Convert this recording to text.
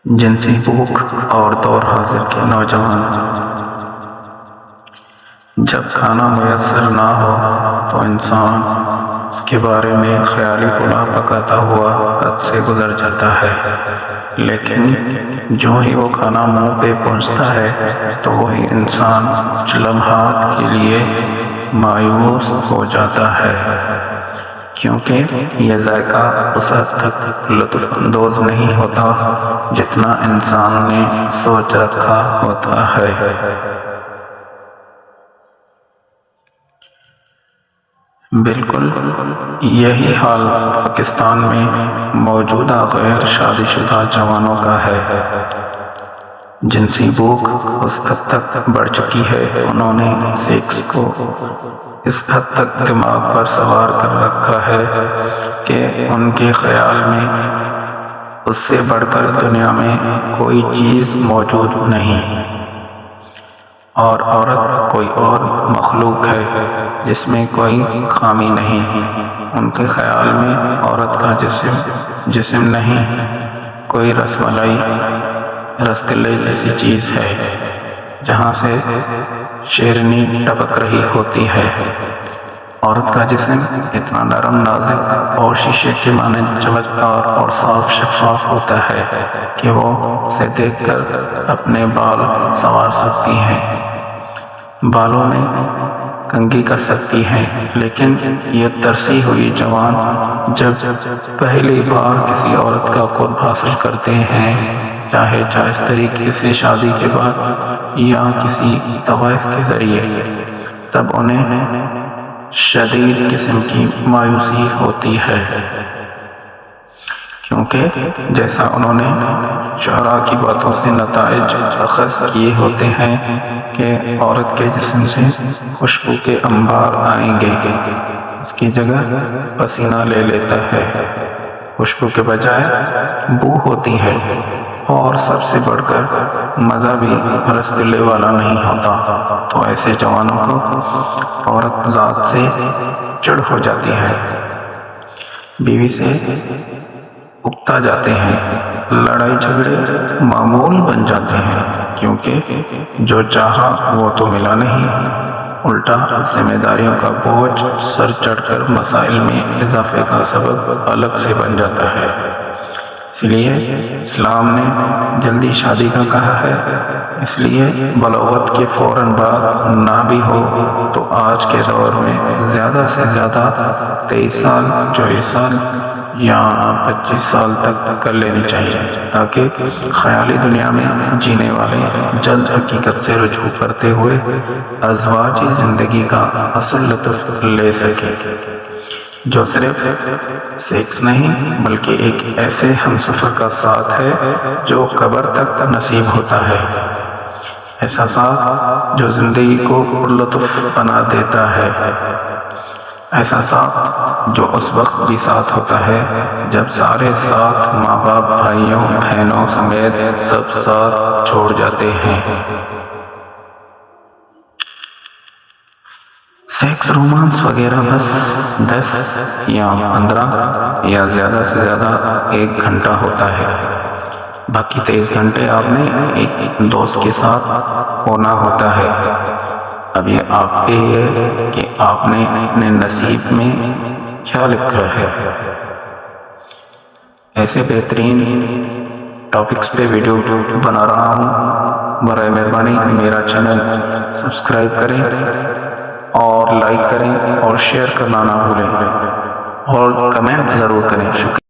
جنسی بھوک اور دور حاضر کے نوجوان جب کھانا میسر نہ ہو تو انسان اس کے بارے میں خیالی پلاؤ پکاتا ہوا حد سے گزر جاتا ہے، لیکن جو ہی وہ کھانا منہ پہ پہنچتا ہے تو وہی انسان کچھ لمحات کے لیے مایوس ہو جاتا ہے، کیونکہ یہ ذائقہ اس حد تک لطف اندوز نہیں ہوتا جتنا انسان نے سوچ رکھا ہوتا ہے۔ بالکل یہی حال پاکستان میں موجودہ غیر شادی شدہ جوانوں کا ہے۔ جنسی بھوک اس حد تک بڑھ چکی ہے، انہوں نے سیکس کو اس حد تک دماغ پر سوار کر رکھا ہے کہ ان کے خیال میں اس سے بڑھ کر دنیا میں کوئی چیز موجود نہیں، اور عورت کوئی اور مخلوق ہے جس میں کوئی خامی نہیں۔ ان کے خیال میں عورت کا جسم نہیں، کوئی رس ملائی رسگلے جیسی چیز ہے جہاں سے شیرنی ٹپک رہی ہوتی ہے۔ عورت کا جسم اتنا نرم، نازک اور شیشے کے مانند چمکدار اور صاف شفاف ہوتا ہے کہ وہ اسے دیکھ کر اپنے بال سنوار سکتی ہے، بالوں میں کنگھی کر سکتی ہے، لیکن یہ ترسی ہوئی جوان جب پہلی بار کسی عورت کا قرب حاصل کرتے ہیں، چاہے جائز طریقے سے شادی کے بعد یا کسی طوائف کے ذریعے، تب انہیں شدید قسم کی مایوسی ہوتی ہے، کیونکہ جیسا انہوں نے شعراء کی باتوں سے نتائج اخذ کیے ہوتے ہیں کہ عورت کے جسم سے خوشبو کے انبار آئیں گے، اس کی جگہ پسینہ لے لیتا ہے، خوشبو کے بجائے بو ہوتی ہے، اور سب سے بڑھ کر مزہ بھی رسگلے والا نہیں ہوتا۔ تو ایسے جوانوں کو عورت ذات سے چڑ ہو جاتی ہے، بیوی سے اکتا جاتے ہیں، لڑائی جھگڑے معمول بن جاتے ہیں، کیونکہ جو چاہا وہ تو ملا نہیں، الٹا ذمہ داریوں کا بوجھ سر چڑھ کر مسائل میں اضافے کا سبب الگ سے بن جاتا ہے۔ اس لیے اسلام نے جلدی شادی کا کہا ہے، اس لیے بلوغت کے فوراً بعد نہ بھی ہو تو آج کے دور میں زیادہ سے زیادہ 23 سال، 24 سال یا 25 سال تک کر لینی چاہیے، تاکہ خیالی دنیا میں جینے والے جلد حقیقت سے رجوع کرتے ہوئے ازواجی زندگی کا اصل لطف لے سکیں، جو صرف سیکس نہیں بلکہ ایک ایسے ہمسفر کا ساتھ ہے جو قبر تک نصیب ہوتا ہے، ایسا ساتھ جو زندگی کو لطف بنا دیتا ہے، ایسا ساتھ جو اس وقت بھی ساتھ ہوتا ہے جب سارے ساتھ ماں باپ، بھائیوں بہنوں سمیت سب ساتھ چھوڑ جاتے ہیں۔ سیکس، رومانس وغیرہ بس 10 یا 15 یا زیادہ سے زیادہ 1 گھنٹہ ہوتا ہے، باقی 23 گھنٹے آپ نے ایک دوست کے ساتھ ہونا ہوتا ہے۔ اب یہ آپ پہ ہے کہ آپ نے اپنے نصیب میں کیا لکھا ہے۔ ایسے بہترین ٹاپکس پہ ویڈیو بنا رہا ہوں، برائے مہربانی میرا چینل سبسکرائب کریں اور لائک کریں اور شیئر کرنا نہ بھولیں، اور کمنٹ ضرور کریں۔ شکریہ۔